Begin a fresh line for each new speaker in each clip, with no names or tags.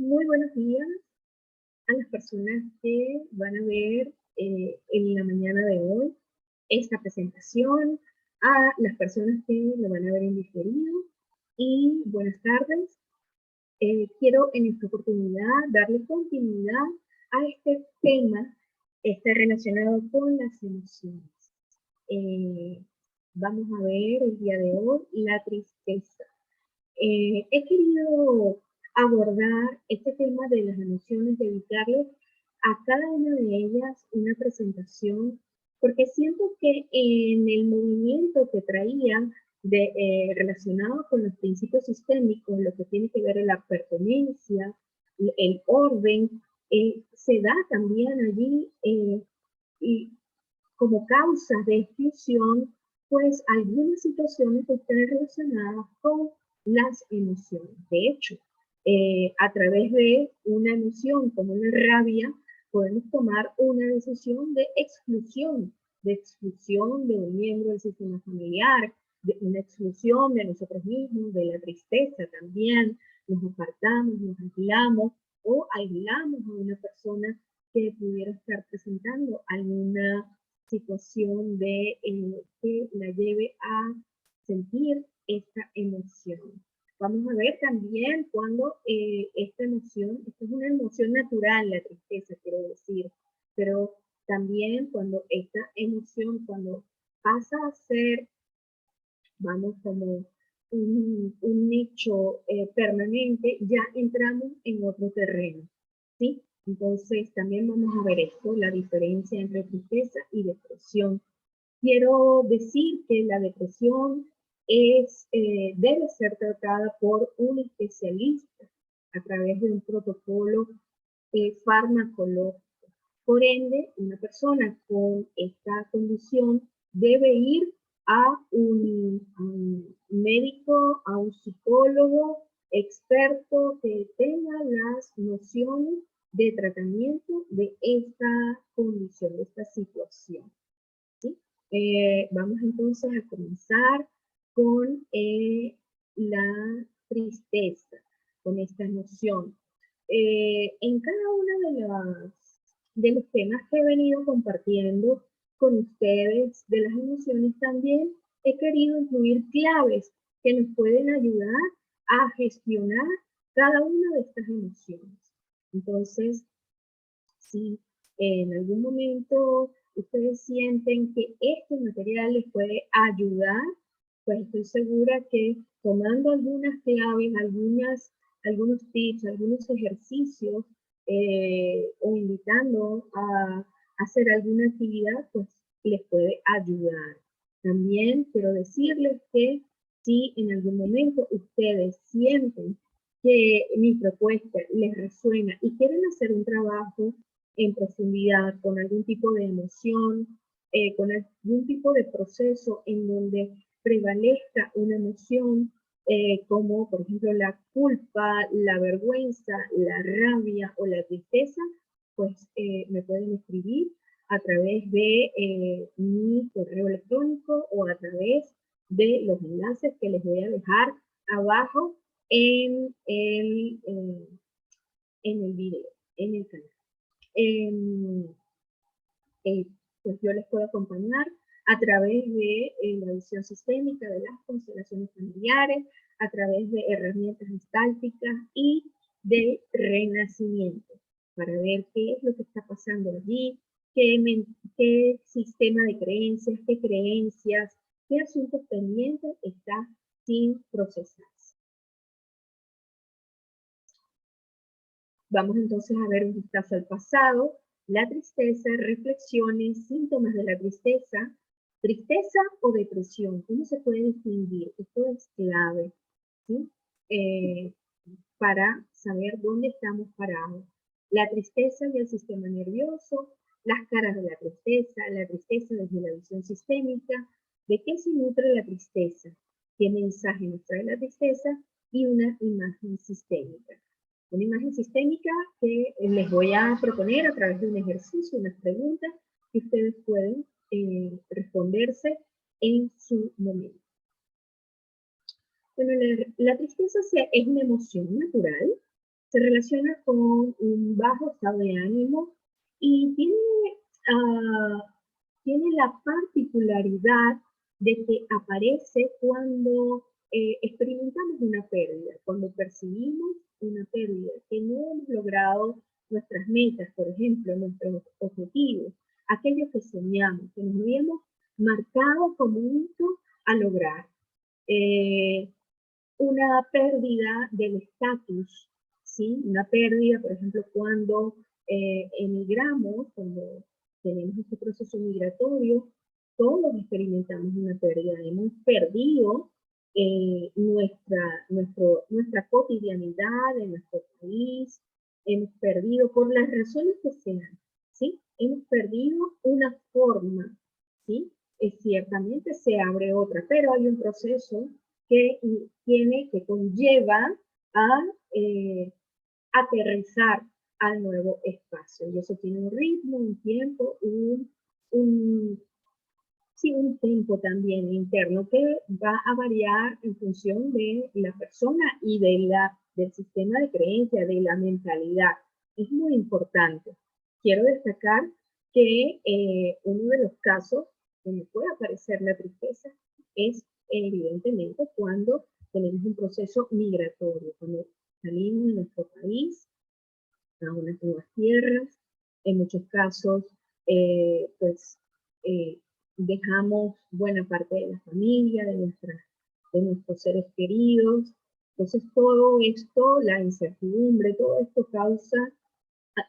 Muy buenos días a las personas que van a ver en la mañana de hoy esta presentación, a las personas que lo van a ver en diferido y buenas tardes. Quiero en esta oportunidad darle continuidad a este tema relacionado con las emociones. Vamos a ver el día de hoy la tristeza. He querido abordar este tema de las emociones, dedicarle a cada una de ellas una presentación, porque siento que en el movimiento que traía relacionado con los principios sistémicos, lo que tiene que ver en la pertenencia, el orden, se da también allí y como causas de exclusión, pues algunas situaciones están relacionadas con las emociones. De hecho, a través de una emoción como una rabia, podemos tomar una decisión de exclusión de un miembro del sistema familiar, de una exclusión de nosotros mismos, de la tristeza también, nos apartamos, nos aislamos o aislamos a una persona que pudiera estar presentando alguna situación que la lleve a sentir esta emoción. Vamos a ver también cuando esta es una emoción natural, la tristeza, quiero decir, pero también cuando esta emoción, cuando pasa a ser, vamos, como un hecho permanente, ya entramos en otro terreno, ¿sí? Entonces, también vamos a ver esto, la diferencia entre tristeza y depresión. Quiero decir que la depresión debe ser tratada por un especialista a través de un protocolo farmacológico. Por ende, una persona con esta condición debe ir a un médico, a un psicólogo experto que tenga las nociones de tratamiento de esta condición, de esta situación. ¿Sí? Vamos entonces a comenzar con la tristeza, con esta noción. En cada una de los temas que he venido compartiendo con ustedes, de las emociones también, he querido incluir claves que nos pueden ayudar a gestionar cada una de estas emociones. Entonces, si en algún momento ustedes sienten que este material les puede ayudar, pues estoy segura que tomando algunas claves, algunos tips, algunos ejercicios o invitando a hacer alguna actividad, pues les puede ayudar. También quiero decirles que si en algún momento ustedes sienten que mi propuesta les resuena y quieren hacer un trabajo en profundidad con algún tipo de emoción, con algún tipo de proceso en donde prevalezca una emoción como por ejemplo la culpa, la vergüenza, la rabia o la tristeza, pues me pueden escribir a través de mi correo electrónico o a través de los enlaces que les voy a dejar abajo en el video, en el canal. Eh, pues yo les puedo acompañar a través de la visión sistémica de las constelaciones familiares, a través de herramientas gestálticas y de renacimiento, para ver qué es lo que está pasando allí, qué sistema de creencias, qué asuntos pendientes está sin procesarse. Vamos entonces a ver un vistazo al pasado, la tristeza, reflexiones, síntomas de la tristeza o depresión. ¿Cómo se puede distinguir? Esto es clave, ¿sí? Para saber dónde estamos parados. La tristeza y el sistema nervioso, las caras de la tristeza desde la visión sistémica, de qué se nutre la tristeza, qué mensaje nos trae la tristeza y una imagen sistémica. Una imagen sistémica que les voy a proponer a través de un ejercicio, unas preguntas que ustedes pueden responderse en su momento. Bueno, la tristeza es una emoción natural Se relaciona con un bajo estado de ánimo y tiene la particularidad de que aparece cuando experimentamos una pérdida, cuando percibimos una pérdida, que no hemos logrado nuestras metas, por ejemplo, nuestros objetivos, aquello que soñamos, que nos habíamos marcado como un hito a lograr. Una pérdida del estatus, ¿sí? Una pérdida, por ejemplo, cuando emigramos, cuando tenemos este proceso migratorio, todos experimentamos una pérdida. Hemos perdido nuestra cotidianidad en nuestro país, hemos perdido, por las razones que sean, ¿sí? Hemos perdido una forma, ¿sí? Ciertamente se abre otra, pero hay un proceso que conlleva a aterrizar al nuevo espacio. Y eso tiene un ritmo, un tiempo, sí, un tiempo también interno que va a variar en función de la persona y del sistema de creencia, de la mentalidad. Es muy importante. Quiero destacar que uno de los casos donde puede aparecer la tristeza es evidentemente cuando tenemos un proceso migratorio, cuando salimos de nuestro país a unas nuevas tierras. En muchos casos, pues dejamos buena parte de la familia, de nuestros seres queridos. Entonces todo esto, la incertidumbre, todo esto causa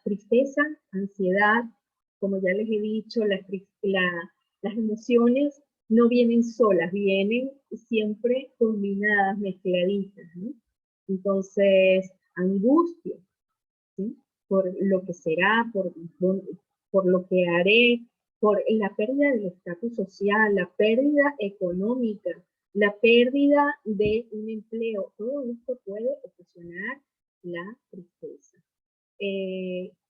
tristeza, ansiedad. Como ya les he dicho, las emociones no vienen solas, vienen siempre combinadas, mezcladitas, ¿no? Entonces, angustia, ¿sí? Por lo que será, por lo que haré, por la pérdida del estatus social, la pérdida económica, la pérdida de un empleo. Todo esto puede ocasionar la tristeza.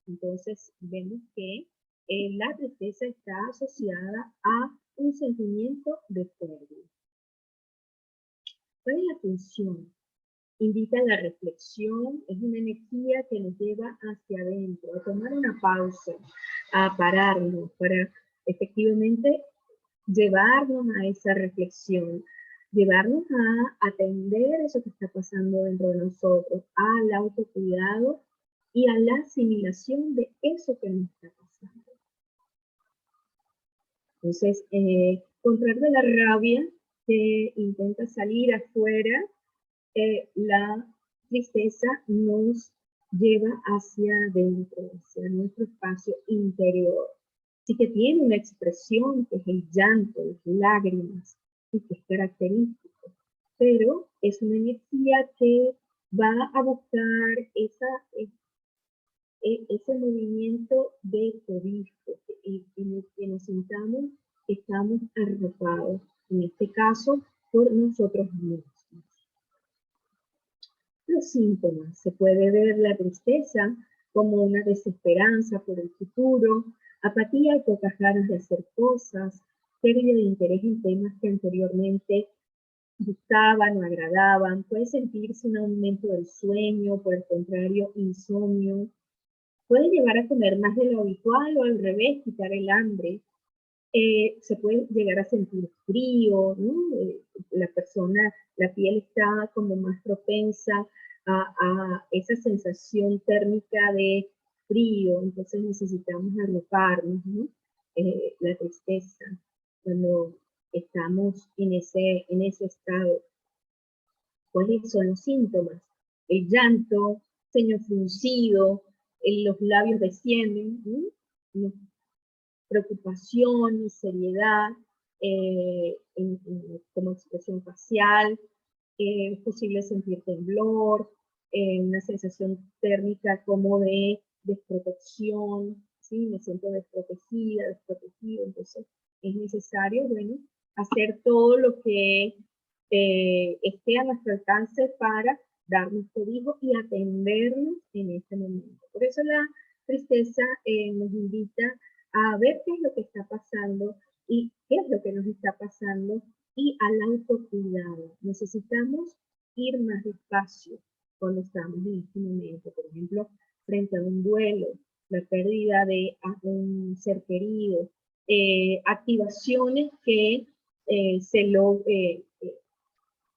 Entonces, vemos que la tristeza está asociada a un sentimiento de pérdida. ¿Cuál es la función? Invita a la reflexión, es una energía que nos lleva hacia adentro, a tomar una pausa, a pararnos, para efectivamente llevarnos a esa reflexión, llevarnos a atender eso que está pasando dentro de nosotros, al autocuidado y a la asimilación de eso que nos está pasando. Entonces, contrario de la rabia que intenta salir afuera, la tristeza nos lleva hacia adentro, hacia nuestro espacio interior. Sí que tiene una expresión que es el llanto, las lágrimas, y que es característico, pero es una energía que va a buscar ese movimiento de cobijo, en el que nos sintamos que estamos arropados, en este caso, por nosotros mismos. Los síntomas. Se puede ver la tristeza como una desesperanza por el futuro, apatía y pocas ganas de hacer cosas, pérdida de interés en temas que anteriormente gustaban o agradaban. Puede sentirse un aumento del sueño, por el contrario, insomnio. Puede llevar a comer más de lo habitual o al revés, quitar el hambre. Se puede llegar a sentir frío, ¿no? La piel está como más propensa a esa sensación térmica de frío, entonces necesitamos arroparnos, ¿no? La tristeza, cuando estamos en ese estado. ¿Cuáles son los síntomas? El llanto, ceño fruncido, los labios descienden, ¿no? Preocupación y seriedad como expresión facial, es posible sentir temblor, una sensación térmica como de desprotección, ¿sí? Me siento desprotegida, desprotegido, entonces es necesario, bueno, hacer todo lo que esté a nuestro alcance para darnos cobijo y atendernos en este momento. Por eso la tristeza nos invita a ver qué es lo que está pasando y qué es lo que nos está pasando y al autocuidado. Necesitamos ir más despacio, cuando estamos en este momento. Por ejemplo, frente a un duelo, la pérdida de un ser querido, activaciones que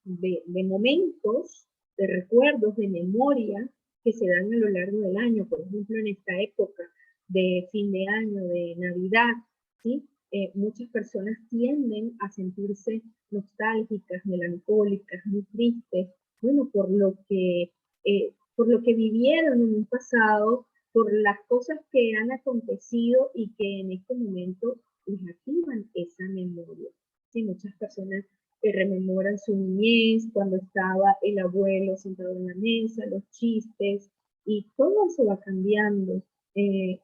de momentos, de recuerdos, de memoria que se dan a lo largo del año, por ejemplo, en esta época de fin de año, de Navidad, ¿sí? Muchas personas tienden a sentirse nostálgicas, melancólicas, muy tristes, bueno, por lo que vivieron en un pasado, por las cosas que han acontecido y que en este momento les activan esa memoria. Sí, muchas personas rememoran su niñez, cuando estaba el abuelo sentado en la mesa, los chistes, y todo eso va cambiando en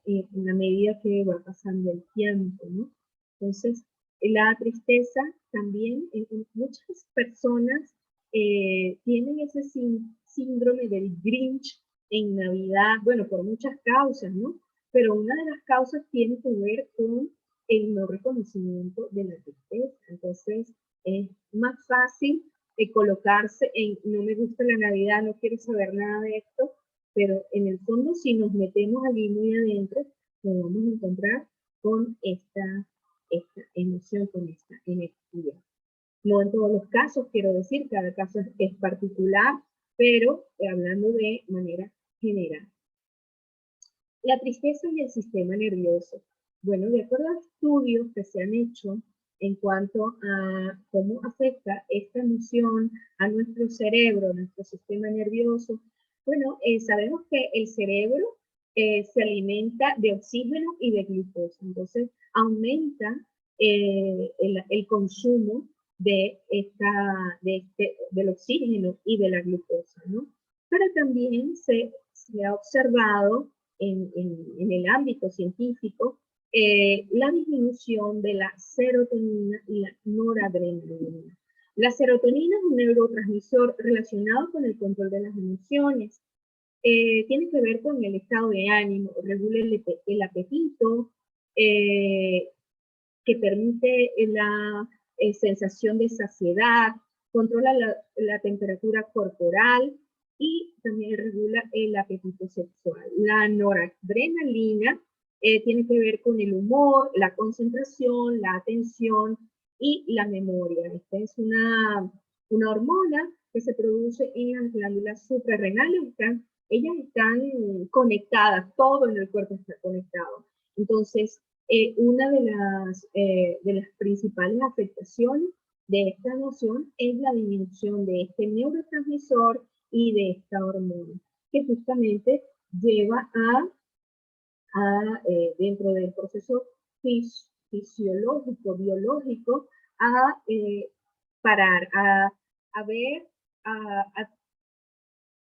la medida que va pasando el tiempo, ¿no? Entonces, la tristeza también, muchas personas tienen ese síndrome del Grinch en Navidad, bueno, por muchas causas, ¿no? Pero una de las causas tiene que ver con el no reconocimiento de la tristeza. Entonces, es más fácil colocarse en no me gusta la Navidad, no quiero saber nada de esto, pero en el fondo si nos metemos allí muy adentro, nos vamos a encontrar con esta emoción, con esta energía. No en todos los casos, quiero decir, cada caso es particular, pero hablando de manera general. La tristeza y el sistema nervioso. Bueno, de acuerdo a estudios que se han hecho en cuanto a cómo afecta esta emoción a nuestro cerebro, a nuestro sistema nervioso, bueno, sabemos que el cerebro se alimenta de oxígeno y de glucosa, entonces aumenta el consumo del oxígeno y de la glucosa, ¿no? Pero también se ha observado en el ámbito científico la disminución de la serotonina y la noradrenalina. La serotonina es un neurotransmisor relacionado con el control de las emociones. Tiene que ver con el estado de ánimo, regula el apetito, que permite la sensación de saciedad, controla la temperatura corporal y también regula el apetito sexual. La noradrenalina tiene que ver con el humor, la concentración, la atención y la memoria. Esta es una hormona que se produce en las glándulas suprarrenales. Ellas están conectadas, todo en el cuerpo está conectado. Entonces, una de las principales afectaciones de esta emoción es la disminución de este neurotransmisor y de esta hormona, que justamente lleva dentro del proceso fisiológico, biológico, a parar, a ver, a,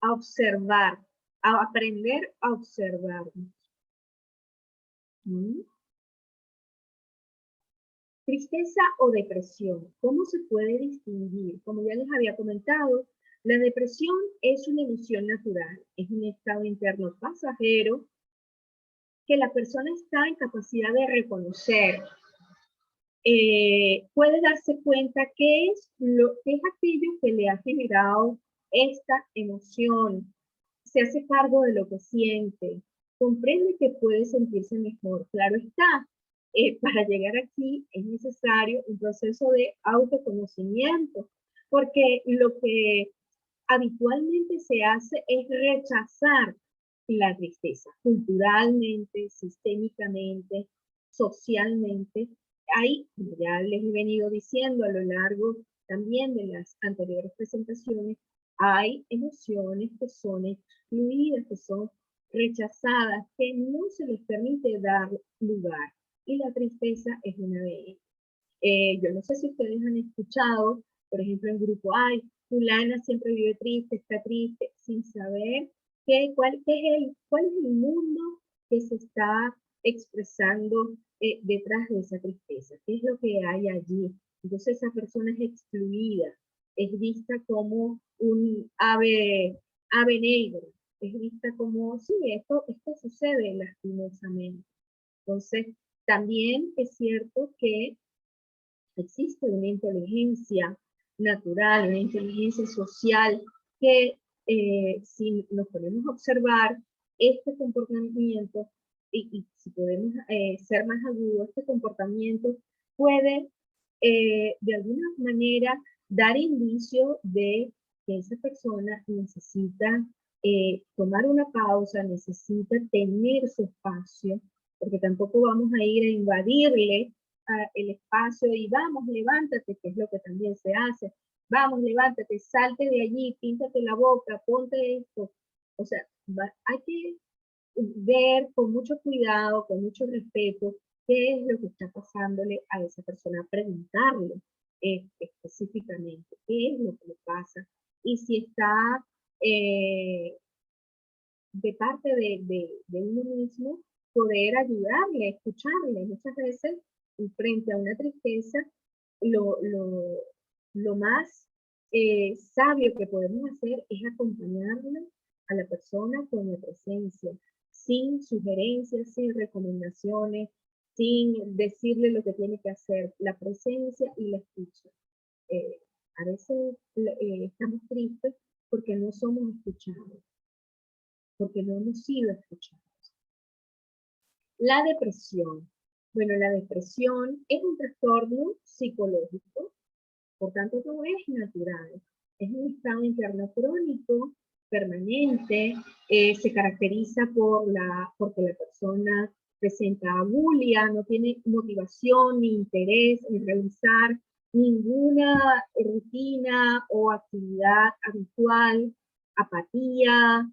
a observar, a aprender a observarnos. ¿Mm? Tristeza o depresión, ¿cómo se puede distinguir? Como ya les había comentado, la depresión es una emoción natural, es un estado interno pasajero que la persona está en capacidad de reconocer. Puede darse cuenta qué es aquello que le ha generado esta emoción, se hace cargo de lo que siente, comprende que puede sentirse mejor. Claro está, para llegar aquí es necesario un proceso de autoconocimiento, porque lo que habitualmente se hace es rechazar la tristeza, culturalmente, sistémicamente, socialmente. Hay, como ya les he venido diciendo a lo largo también de las anteriores presentaciones, hay emociones que son excluidas, que son rechazadas, que no se les permite dar lugar. Y la tristeza es una de ellas. Yo no sé si ustedes han escuchado, por ejemplo, en grupo, ay, fulana siempre vive triste, está triste, sin saber cuál es el mundo que se está expresando detrás de esa tristeza, qué es lo que hay allí. Entonces esa persona es excluida, es vista como un ave negra, es vista como, sí, esto sucede lastimosamente. Entonces, también es cierto que existe una inteligencia natural, una inteligencia social que si nos ponemos a observar este comportamiento y si podemos ser más agudos, este comportamiento puede de alguna manera dar indicio de que esa persona necesita tomar una pausa, necesita tener su espacio, porque tampoco vamos a ir a invadirle el espacio y vamos, levántate, que es lo que también se hace. Vamos, levántate, salte de allí, píntate la boca, ponte esto. O sea, hay que ver con mucho cuidado, con mucho respeto, qué es lo que está pasándole a esa persona, preguntarle específicamente qué es lo que le pasa y si está de parte de uno mismo, poder ayudarle, escucharle. Muchas veces, frente a una tristeza, lo más sabio que podemos hacer es acompañarle a la persona con la presencia, sin sugerencias, sin recomendaciones, sin decirle lo que tiene que hacer, la presencia y la escucha. A veces estamos tristes porque no somos escuchados, porque no hemos sido escuchados. La depresión. Bueno, la depresión es un trastorno psicológico, por tanto no es natural. Es un estado interno crónico, permanente, se caracteriza porque la persona presenta abulia, no tiene motivación ni interés en realizar ninguna rutina o actividad habitual, apatía,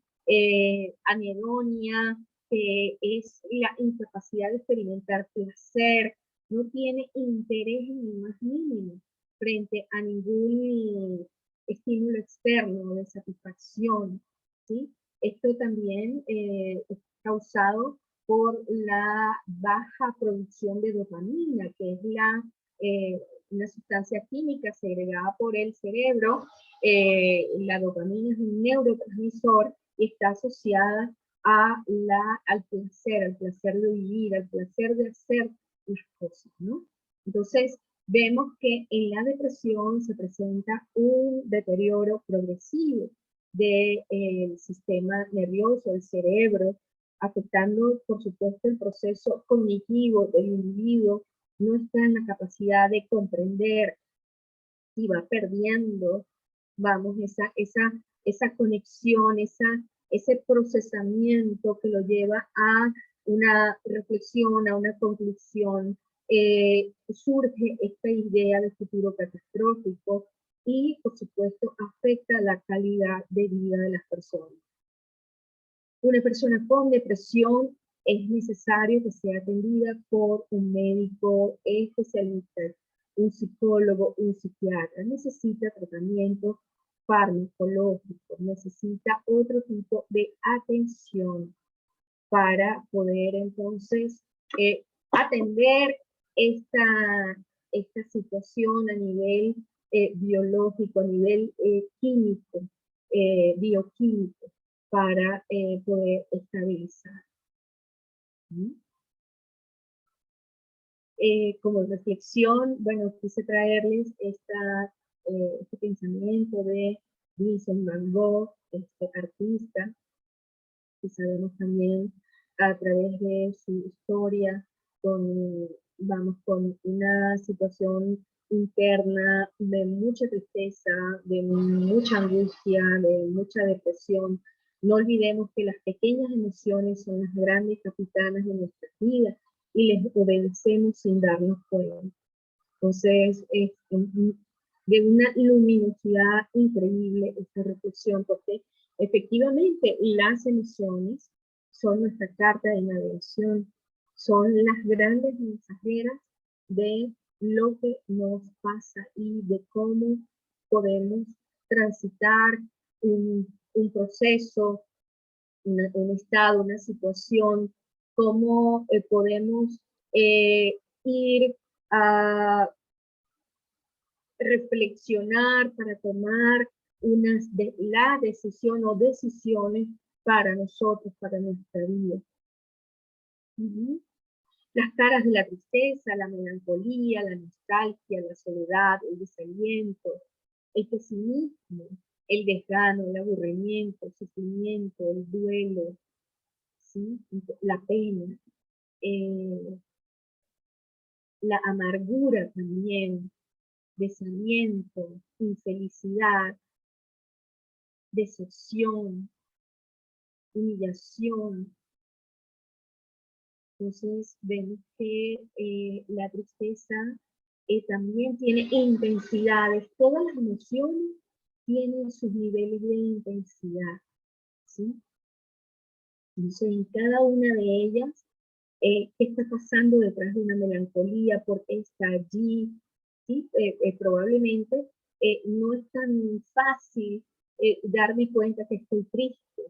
anedonia, que es la incapacidad de experimentar placer, no tiene interés en el más mínimo frente a ningún estímulo externo de satisfacción, ¿sí? Esto también es causado por la baja producción de dopamina, que es una sustancia química segregada por el cerebro. La dopamina es un neurotransmisor y está asociada al placer de vivir, al placer de hacer las cosas, ¿no? Entonces, vemos que en la depresión se presenta un deterioro progresivo del sistema nervioso, del cerebro, afectando, por supuesto, el proceso cognitivo del individuo, no está en la capacidad de comprender y va perdiendo, vamos, esa conexión, ese procesamiento que lo lleva a una reflexión, a una conclusión. Surge esta idea de futuro catastrófico y, por supuesto, afecta la calidad de vida de las personas. Una persona con depresión es necesario que sea atendida por un médico especialista, un psicólogo, un psiquiatra. Necesita tratamiento farmacológico, necesita otro tipo de atención para poder entonces atender esta situación a nivel biológico, a nivel químico, bioquímico, para poder estabilizar. Como reflexión, bueno, quise traerles este pensamiento de Vincent Van Gogh, este artista, que sabemos también a través de su historia, con una situación interna de mucha tristeza, de mucha angustia, de mucha depresión. No olvidemos que las pequeñas emociones son las grandes capitanas de nuestras vidas y les obedecemos sin darnos cuenta. Entonces, es de una luminosidad increíble esta reflexión, porque efectivamente las emociones son nuestra carta de navegación, son las grandes mensajeras de lo que nos pasa y de cómo podemos transitar un proceso, un estado, una situación, cómo podemos ir a reflexionar para tomar la decisión o decisiones para nosotros, para nuestra vida. Las caras de la tristeza, la melancolía, la nostalgia, la soledad, el desaliento, el pesimismo, el desgano, el aburrimiento, el sufrimiento, el duelo, ¿sí? La pena, eh, la amargura también, desaliento, infelicidad, decepción, humillación. Entonces vemos que la tristeza también tiene intensidades. Todas las emociones tienen sus niveles de intensidad, ¿sí? Entonces en cada una de ellas, ¿qué está pasando detrás de una melancolía? ¿Por qué está allí? ¿Sí? Probablemente no es tan fácil darme cuenta que estoy triste,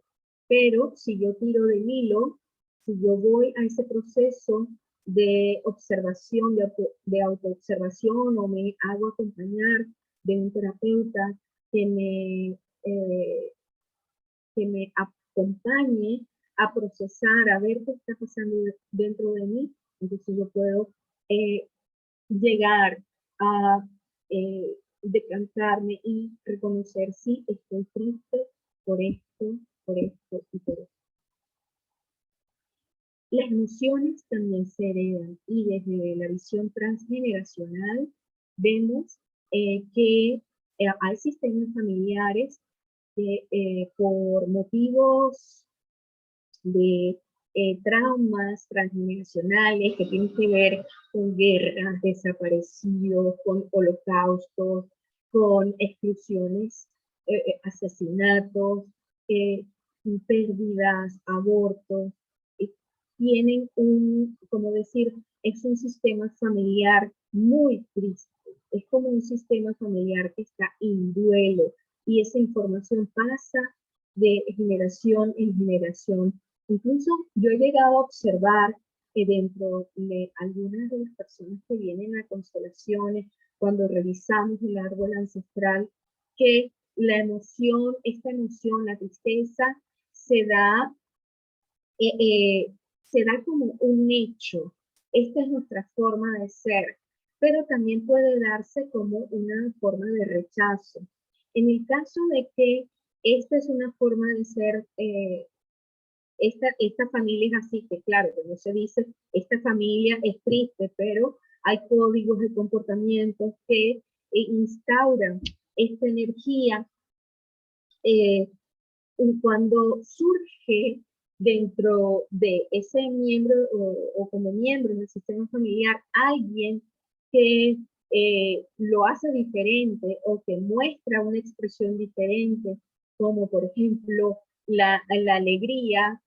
pero si yo tiro del hilo, si yo voy a ese proceso de observación, de autoobservación, o me hago acompañar de un terapeuta que eh, me acompañe a procesar, a ver qué está pasando dentro de mí, entonces yo puedo eh, llegar a decantarme y reconocer si estoy triste por esto, por esto y por esto. Las emociones también se heredan y desde la visión transgeneracional vemos que hay sistemas familiares que por motivos de traumas transgeneracionales que tienen que ver con guerras, desaparecidos, con holocaustos, con exclusiones, asesinatos, eh, pérdidas, abortos, tienen como decir, es un sistema familiar muy triste. Es como un sistema familiar que está en duelo y esa información pasa de generación en generación. Incluso yo he llegado a observar que dentro de algunas de las personas que vienen a constelaciones, cuando revisamos el árbol ancestral, que la emoción, esta emoción, la tristeza, se da, eh, eh, se da como un hecho. Esta es nuestra forma de ser, pero también puede darse como una forma de rechazo. En el caso de que esta es una forma de ser, esta familia es así, que claro, como se dice, esta familia es triste, pero hay códigos de comportamientos que instauran esta energía eh, cuando surge dentro de ese miembro o como miembro del sistema familiar alguien que lo hace diferente o que muestra una expresión diferente, como por ejemplo la alegría,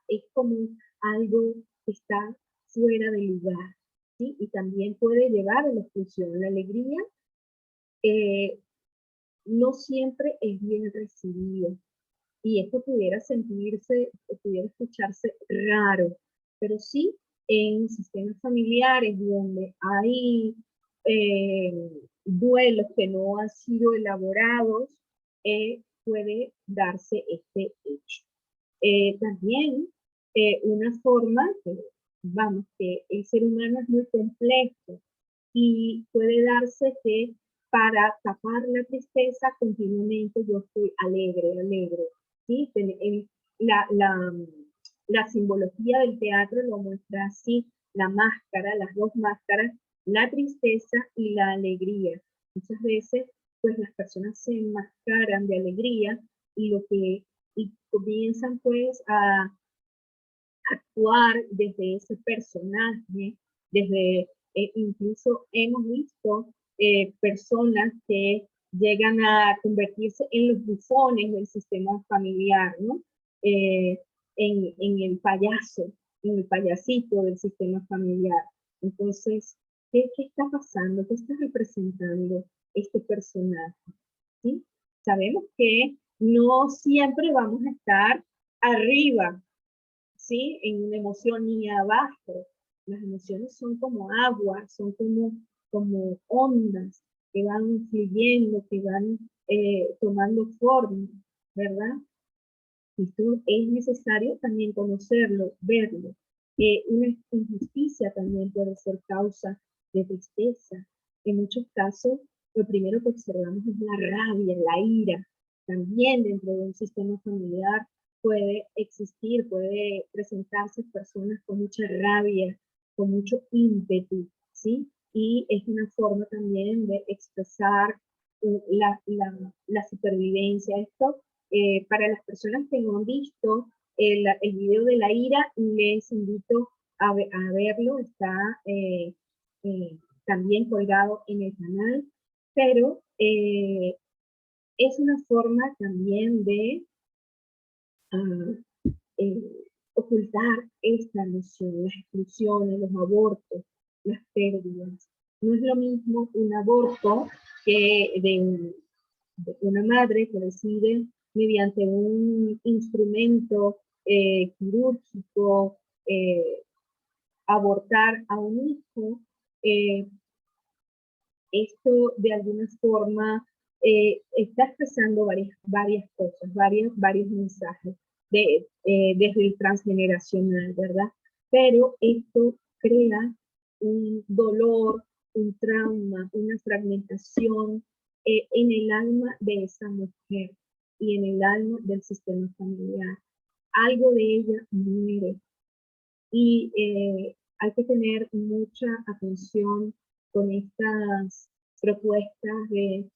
es como algo que está fuera de lugar, ¿sí? Y también puede llevar a la exclusión. La alegría eh, no siempre es bien recibido y esto pudiera sentirse, pudiera escucharse raro, pero sí en sistemas familiares donde hay duelos que no han sido elaborados, puede darse este hecho. También una forma, vamos, que el ser humano es muy complejo y puede darse que para tapar la tristeza continuamente yo estoy alegre, alegre. ¿Sí? La simbología del teatro lo muestra así, la máscara, las dos máscaras, la tristeza y la alegría. Muchas veces pues las personas se enmascaran de alegría y lo que y comienzan pues a actuar desde ese personaje, desde incluso hemos visto personas que llegan a convertirse en los bufones del sistema familiar, ¿no? Eh, en en el payasito del sistema familiar. Entonces, ¿qué está pasando? ¿Qué está representando este personaje? ¿Sí? Sabemos que no siempre vamos a estar arriba, ¿sí? En una emoción ni abajo. Las emociones son como agua, son como ondas que van fluyendo, que van tomando forma, ¿verdad? Y esto es necesario también conocerlo, verlo. Una injusticia también puede ser causa de tristeza. En muchos casos, lo primero que observamos es la rabia, la ira, también dentro de un sistema familiar puede existir, puede presentarse personas con mucha rabia, con mucho ímpetu, ¿sí? Y es una forma también de expresar la supervivencia. Esto, para las personas que no han visto el video de la ira, les invito a verlo, está también colgado en el canal, pero es una forma también de eh, ocultar esta noción, las exclusiones, los abortos, las pérdidas. No es lo mismo un aborto que de una madre que decide mediante un instrumento quirúrgico abortar a un hijo. Esto de alguna forma está expresando varias cosas, varios mensajes desde el transgeneracional, ¿verdad? Pero esto crea un dolor, un trauma, una fragmentación en el alma de esa mujer y en el alma del sistema familiar. Algo de ella muere y hay que tener mucha atención con estas propuestas de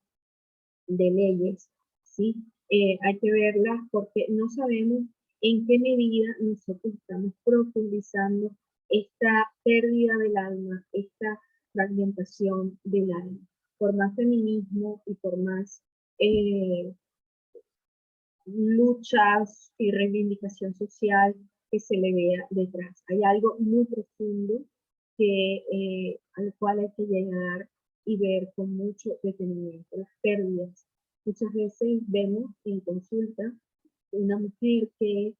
leyes, ¿sí? Hay que verlas porque no sabemos en qué medida nosotros estamos profundizando esta pérdida del alma, esta fragmentación del alma. Por más feminismo y por más luchas y reivindicación social que se le vea detrás. Hay algo muy profundo al cual hay que llegar y ver con mucho detenimiento. Las pérdidas. Muchas veces vemos en consulta una mujer que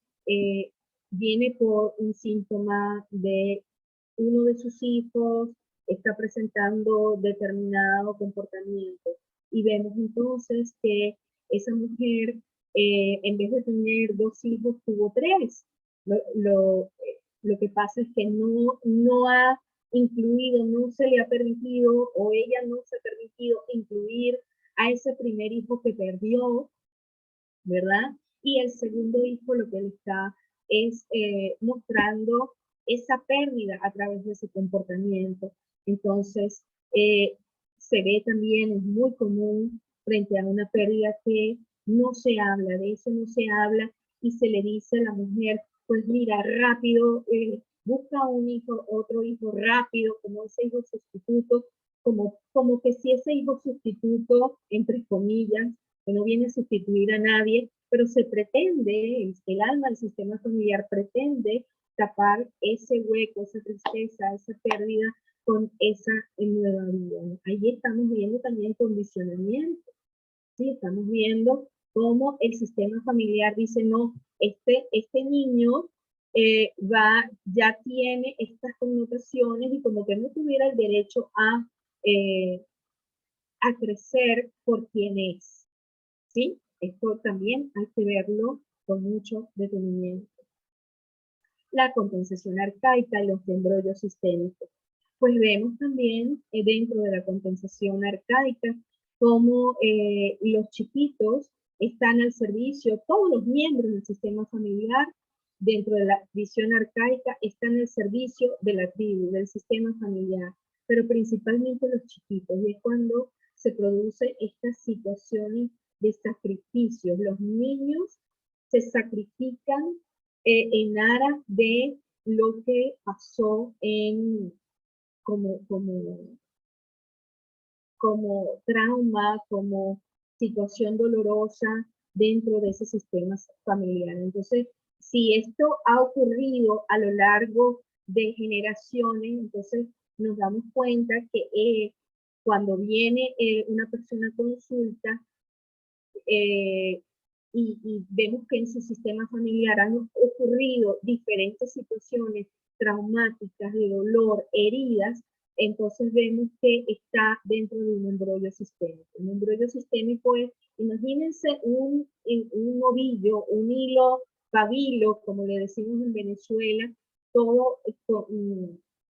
viene por un síntoma de uno de sus hijos, está presentando determinado comportamiento y vemos entonces que esa mujer en vez de tener 2 hijos, tuvo 3. Lo que pasa es que no ha incluido, no se le ha permitido, o ella no se ha permitido incluir a ese primer hijo que perdió, ¿verdad? Y el segundo hijo lo que le está es mostrando esa pérdida a través de su comportamiento. Entonces, se ve también, es muy común frente a una pérdida que no se habla, de eso no se habla y se le dice a la mujer, pues mira, rápido, busca un hijo, otro hijo rápido, como ese hijo sustituto, como que si ese hijo sustituto, entre comillas, que no viene a sustituir a nadie, pero se pretende, el alma del sistema familiar pretende tapar ese hueco, esa tristeza, esa pérdida con esa nueva vida. Ahí estamos viendo también condicionamiento, ¿sí? Estamos viendo cómo el sistema familiar dice, no, este niño ya tiene estas connotaciones y como que no tuviera el derecho a crecer por quien es, ¿sí? Esto también hay que verlo con mucho detenimiento. La compensación arcaica y los embrollos sistémicos. Pues vemos también dentro de la compensación arcaica cómo los chiquitos están al servicio, todos los miembros del sistema familiar dentro de la visión arcaica están al servicio de la tribu, del sistema familiar, pero principalmente los chiquitos, y es cuando se producen estas situaciones de sacrificios. Los niños se sacrifican en aras de lo que pasó como, como, como trauma, como situación dolorosa dentro de ese sistema familiar. Entonces, si esto ha ocurrido a lo largo de generaciones, entonces nos damos cuenta que cuando viene una persona a consulta, y vemos que en su sistema familiar han ocurrido diferentes situaciones traumáticas, de dolor, heridas, entonces vemos que está dentro de un embrollo sistémico. Un embrollo sistémico es, imagínense un ovillo, un hilo pabilo, como le decimos en Venezuela, todo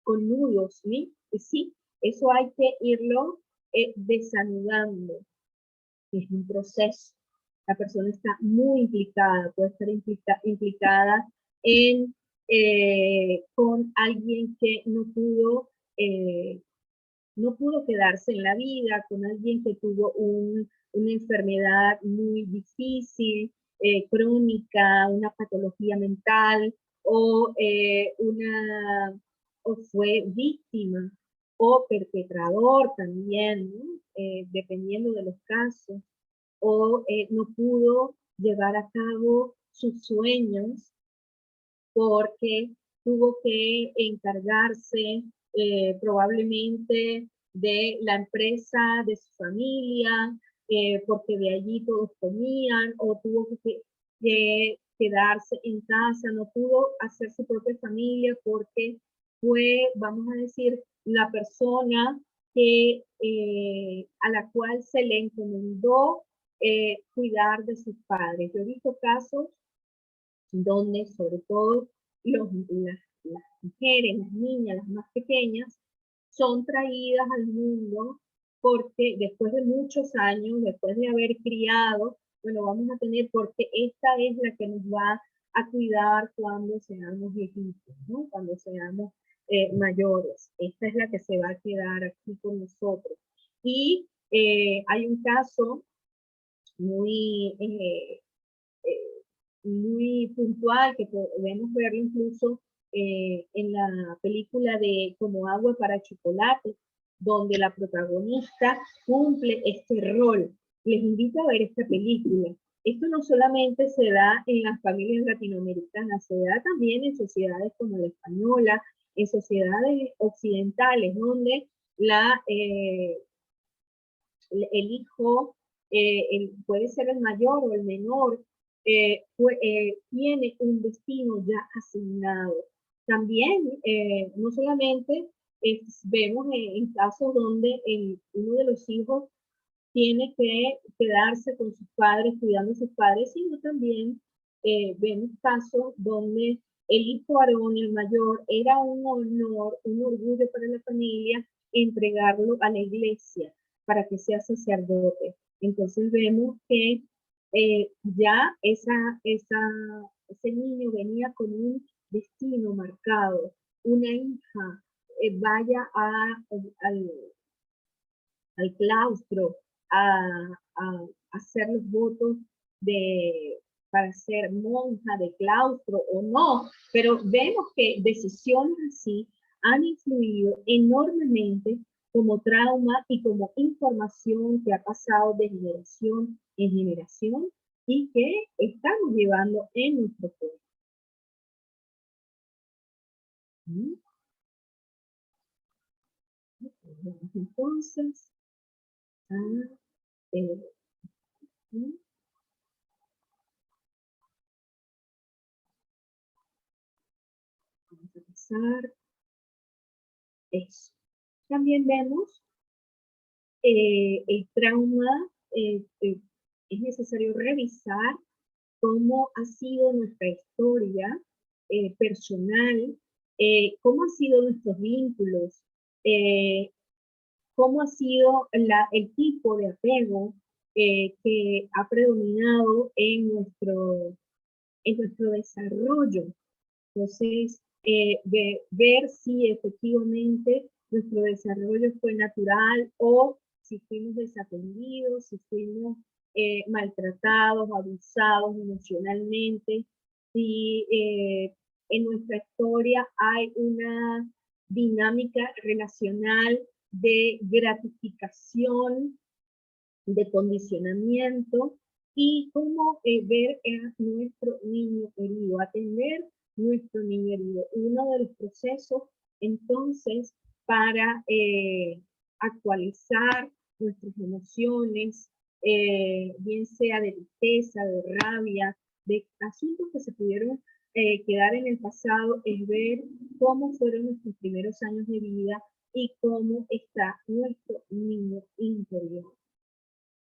con nudos, ¿sí? Sí, eso hay que irlo desanudando. Es un proceso. la persona está muy implicada, puede estar implicada en, con alguien que no pudo quedarse en la vida, con alguien que tuvo una enfermedad muy difícil, crónica, una patología mental, o, o fue víctima o perpetrador también, ¿no? Dependiendo de los casos, o no pudo llevar a cabo sus sueños porque tuvo que encargarse probablemente de la empresa de su familia, porque de allí todos comían, o tuvo que quedarse en casa, no pudo hacer su propia familia porque fue, vamos a decir, la persona a la cual se le encomendó cuidar de sus padres. Yo he visto casos donde sobre todo las mujeres, las niñas, las más pequeñas, son traídas al mundo porque después de muchos años, después de haber criado, bueno, vamos a tener, porque esta es la que nos va a cuidar cuando seamos viejitos, ¿no? Cuando seamos mayores. Esta es la que se va a quedar aquí con nosotros. Y hay un caso muy muy puntual que podemos ver incluso en la película de Como agua para chocolate, donde la protagonista cumple este rol. Les invito a ver esta película. Esto no solamente se da en las familias latinoamericanas, se da también en sociedades como la española, en sociedades occidentales, donde el hijo puede ser el mayor o el menor, tiene un destino ya asignado. También, no solamente vemos en casos donde uno de los hijos tiene que quedarse con sus padres, cuidando a sus padres, sino también vemos casos donde el hijo varón, el mayor, era un honor, un orgullo para la familia entregarlo a la iglesia para que sea sacerdote. Entonces vemos que ya ese niño venía con un destino marcado. Una hija vaya al claustro a hacer los votos para ser monja de claustro o no, pero vemos que decisiones así han influido enormemente como trauma y como información que ha pasado de generación en generación y que estamos llevando en nuestro cuerpo. Entonces, vamos a pasar eso. También vemos el trauma, es necesario revisar cómo ha sido nuestra historia personal, cómo han sido nuestros vínculos, cómo ha sido el tipo de apego que ha predominado en nuestro desarrollo. Entonces, ver si efectivamente nuestro desarrollo fue natural o si fuimos desatendidos, si fuimos maltratados, abusados emocionalmente, si en nuestra historia hay una dinámica relacional de gratificación, de condicionamiento, y cómo ver a nuestro niño herido, atender nuestro niño herido. Uno de los procesos, entonces, para actualizar nuestras emociones, bien sea de tristeza, de rabia, de asuntos que se pudieron quedar en el pasado, es ver cómo fueron nuestros primeros años de vida y cómo está nuestro niño interior.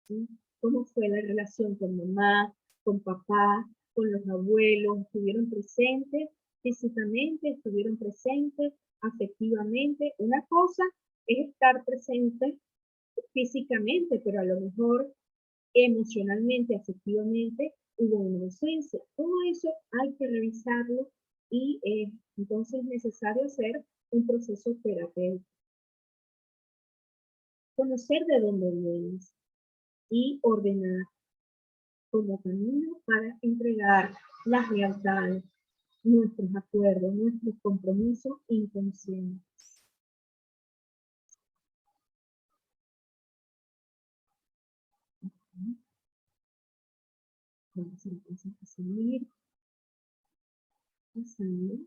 ¿Sí? ¿Cómo fue la relación con mamá, con papá, con los abuelos? ¿Estuvieron presentes físicamente? ¿Estuvieron presentes afectivamente? Una cosa es estar presente físicamente, pero a lo mejor emocionalmente, afectivamente, hubo una ausencia. Todo eso hay que revisarlo y entonces es necesario hacer un proceso terapéutico. Conocer de dónde vienes y ordenar como camino para entregar las lealtades, nuestros acuerdos, nuestros compromisos inconscientes. Vamos entonces a seguir pasando.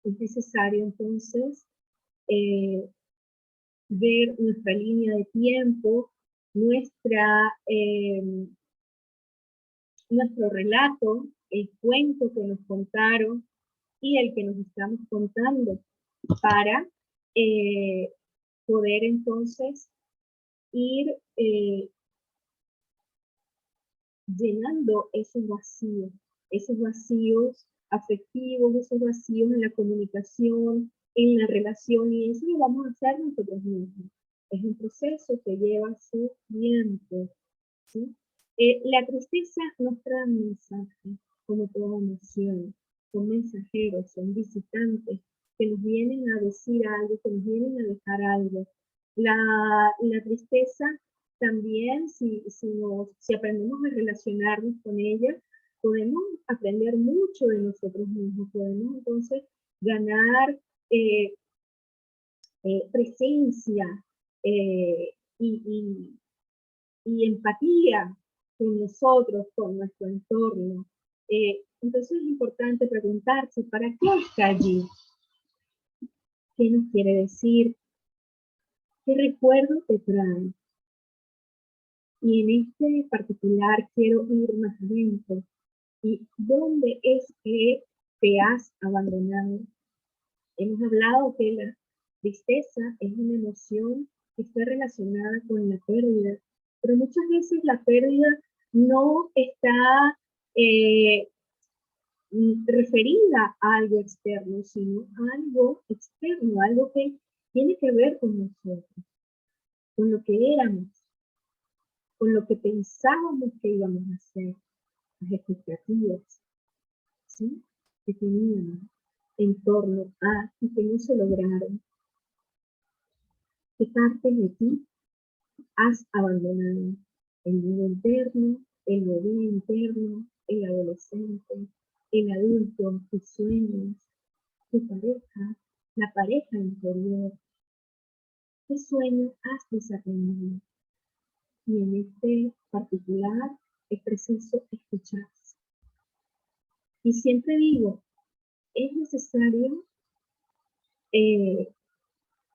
Es necesario entonces ver nuestra línea de tiempo, nuestro relato, el cuento que nos contaron y el que nos estamos contando para poder entonces ir llenando esos vacíos afectivos, esos vacíos en la comunicación, en la relación, y eso lo vamos a hacer nosotros mismos. Es un proceso que lleva su tiempo, ¿sí? La tristeza nos trae mensajes, como toda emoción. Son mensajeros, son visitantes que nos vienen a decir algo, que nos vienen a dejar algo. La tristeza también, si aprendemos a relacionarnos con ella, podemos aprender mucho de nosotros mismos, podemos entonces ganar presencia y empatía con nosotros, con nuestro entorno. Entonces es importante preguntarse, ¿para qué está allí? ¿Qué nos quiere decir? ¿Qué recuerdo te trae? Y en este particular quiero ir más adentro. ¿Y dónde es que te has abandonado? Hemos hablado que la tristeza es una emoción que está relacionada con la pérdida, pero muchas veces la pérdida no está referida a algo externo, sino a algo externo, algo que tiene que ver con nosotros, con lo que éramos, con lo que pensábamos que íbamos a hacer, las expectativas, ¿sí?, que teníamos en torno a y que no se lograron. ¿Qué parte de ti has abandonado? El niño interno, el bebé interno, el adolescente, el adulto, tus sueños, tu pareja, la pareja interior. ¿Qué sueño has desatendido? Y en este particular es preciso escucharse. Y siempre digo, es necesario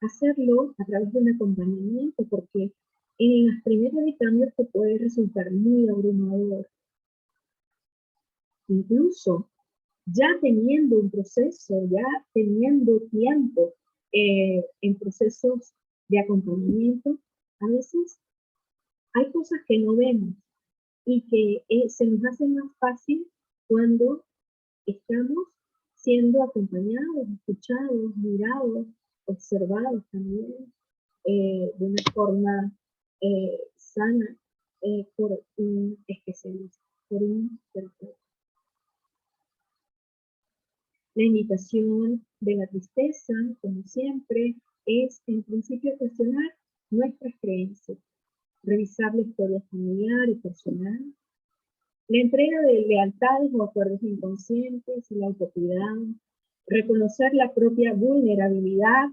hacerlo a través de un acompañamiento, porque en las primeras de cambios te puede resultar muy abrumador. Incluso ya teniendo un proceso, ya teniendo tiempo en procesos de acompañamiento, a veces hay cosas que no vemos y que se nos hace más fácil cuando estamos siendo acompañados, escuchados, mirados, observados también de una forma sana por un especialista, por un terapeuta. La invitación de la tristeza, como siempre, es en principio cuestionar nuestras creencias, revisar la historia familiar y personal, la entrega de lealtades o acuerdos inconscientes, el autocuidado, reconocer la propia vulnerabilidad,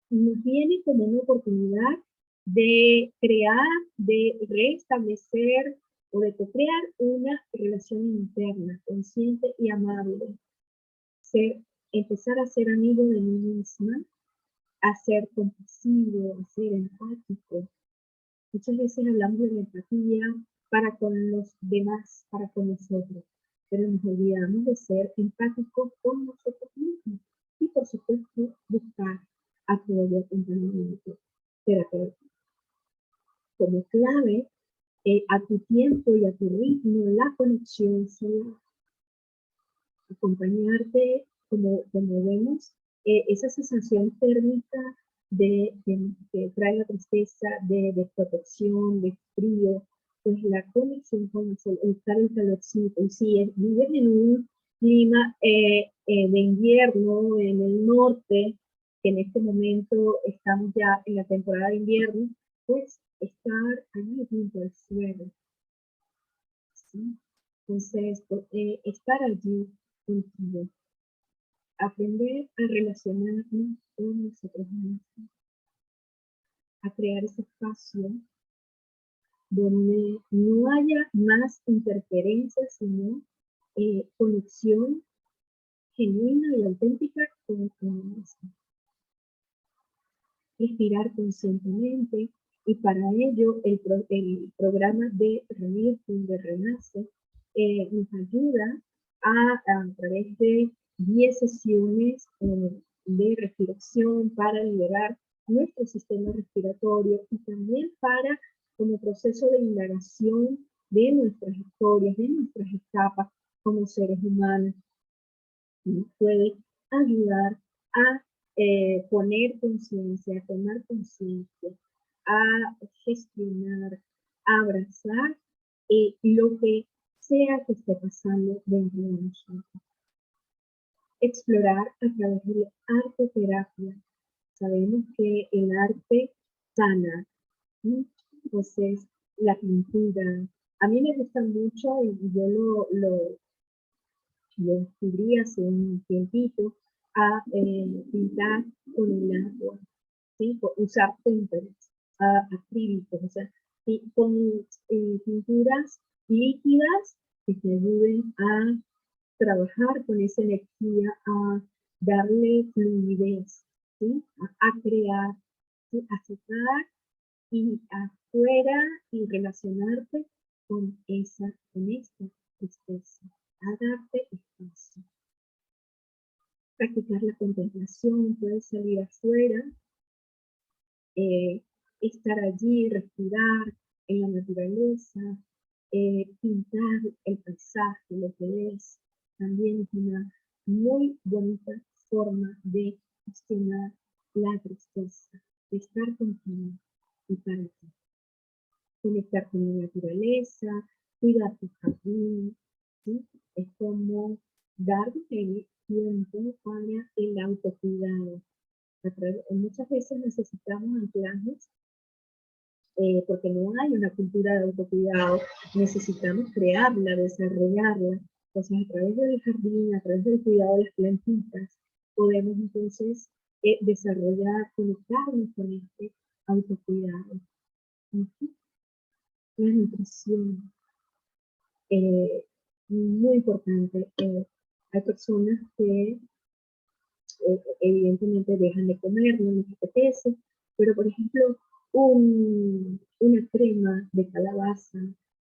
nos viene como una oportunidad de crear, de restablecer o de crear una relación interna, consciente y amable. Empezar a ser amigo de mí misma, a ser compasivo, a ser empático. Muchas veces hablamos de la empatía para con los demás, para con nosotros, pero nos olvidamos de ser empáticos con nosotros mismos y, por supuesto, buscar apoyo, acompañamiento terapéutico. Como clave, a tu tiempo y a tu ritmo, la conexión solar. Acompañarte como vemos, esa sensación térmica que trae la tristeza, de protección, de frío, pues la conexión con el sol, estar en calorcito. Y si vives en un clima de invierno en el norte, que en este momento estamos ya en la temporada de invierno, pues estar allí junto al suelo, ¿sí? Entonces, estar allí contigo, aprender a relacionarnos con nosotros mismos, a crear ese espacio donde no haya más interferencia, sino conexión genuina y auténtica con uno mismo. Respirar conscientemente, y para ello el programa de Rebirthing, de Renace, nos ayuda a través de 10 sesiones de respiración para liberar nuestro sistema respiratorio y también para, como proceso de indagación de nuestras historias, de nuestras etapas como seres humanos, nos puede ayudar a poner conciencia, a tomar conciencia, a gestionar, a abrazar lo que sea que esté pasando dentro de nosotros. Explorar a través de la arteterapia. Sabemos que el arte sana, ¿sí? Entonces, la pintura. A mí me gusta mucho y yo lo descubrí hace un tiempito, a pintar con el agua, ¿sí? Usar témperas, acrílicos, o sea, con pinturas líquidas que te ayuden a trabajar con esa energía, a darle fluidez, ¿sí? A crear, ¿sí? A sacar y afuera y relacionarte con esta tristeza, a darte espacio. Practicar la contemplación, puedes salir afuera, estar allí, respirar en la naturaleza, pintar el paisaje, lo que ves, también es una muy bonita forma de gestionar la tristeza, de estar contigo y para ti. Conectar con la naturaleza, cuidar tu jardín, ¿sí? Es como darle tiempo para el autocuidado. Muchas veces necesitamos anclajes porque no hay una cultura de autocuidado, necesitamos crearla, desarrollarla. Entonces, a través del jardín, a través del cuidado de las plantitas, podemos entonces desarrollar, conectarnos con este autocuidado. La nutrición, muy importante. Hay personas que evidentemente dejan de comer, no les apetece, pero por ejemplo, una crema de calabaza,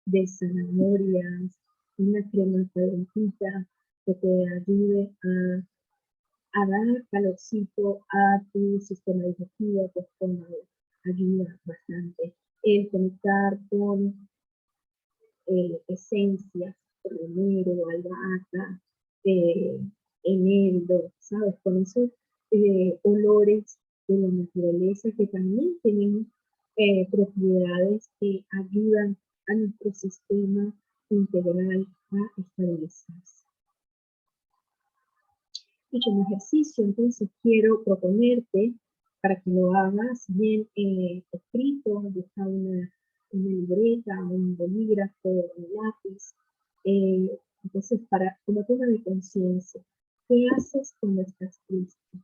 de zanahorias, una crema calentita que te ayude a dar calorcito a tu sistema digestivo, a tu estómago, ayuda bastante. El conectar con esencias, romero, albahaca, eneldo, ¿sabes? Con esos olores de la naturaleza que también tienen propiedades que ayudan a nuestro sistema integral a estabilizarse. Y como ejercicio, entonces quiero proponerte para que lo hagas bien escrito, busca una libreta, un bolígrafo, un lápiz. Entonces, como toma de conciencia, ¿qué haces cuando estás triste?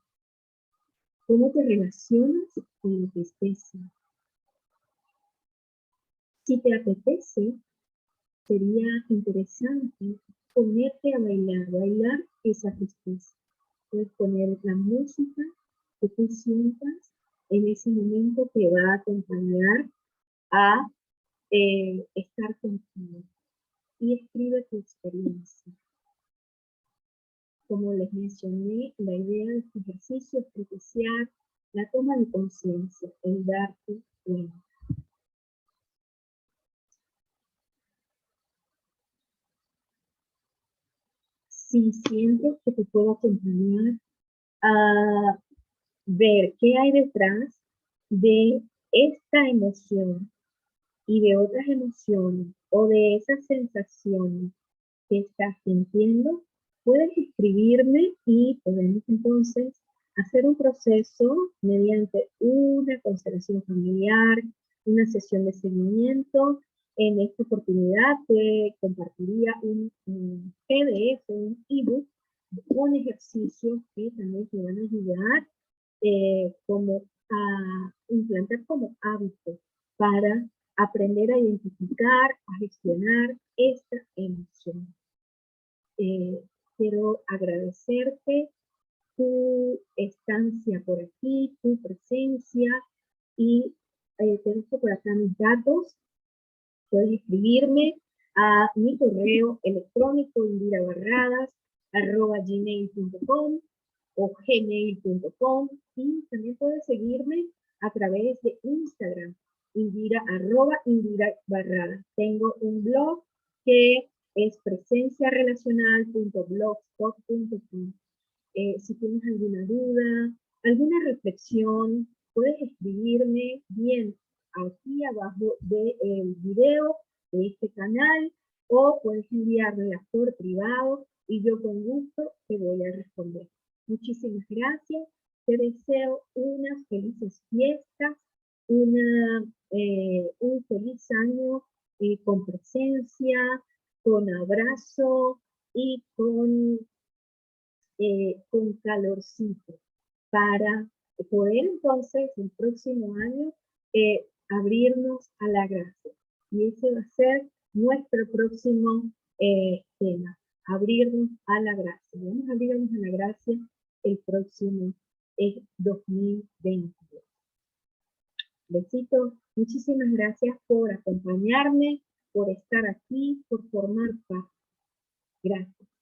¿Cómo te relacionas con la tristeza? Si te apetece, sería interesante ponerte a bailar esa tristeza. Puedes poner la música que tú sientas en ese momento que va a acompañar a estar contigo y escribe tu experiencia. Como les mencioné, la idea de este ejercicio es propiciar la toma de conciencia, el darte cuenta. si sientes que te puedo acompañar a ver qué hay detrás de esta emoción y de otras emociones o de esas sensaciones que estás sintiendo, puedes escribirme y podemos entonces hacer un proceso mediante una constelación familiar, una sesión de seguimiento. En esta oportunidad te compartiría un PDF, un ebook, un ejercicio que también te van a ayudar como a implantar como hábito para aprender a identificar, a gestionar esta emoción. Quiero agradecerte tu estancia por aquí, tu presencia y te dejo por acá mis datos. Puedes escribirme a mi correo electrónico indirabarradas@gmail.com o gmail.com y también puedes seguirme a través de Instagram, @Indira Barradas. Tengo un blog que es presenciarelacional.blogspot.com. Si tienes alguna duda, alguna reflexión, puedes escribirme bien aquí abajo del video de este canal o puedes enviarla por privado y yo con gusto te voy a responder. Muchísimas gracias. Te deseo unas felices fiestas, un feliz año con presencia, con abrazo y con calorcito para poder entonces el próximo año abrirnos a la gracia. Y ese va a ser nuestro próximo tema, abrirnos a la gracia. Vamos a abrirnos a la gracia el próximo 2022. Besitos, muchísimas gracias por acompañarme, por estar aquí, por formar parte. Gracias.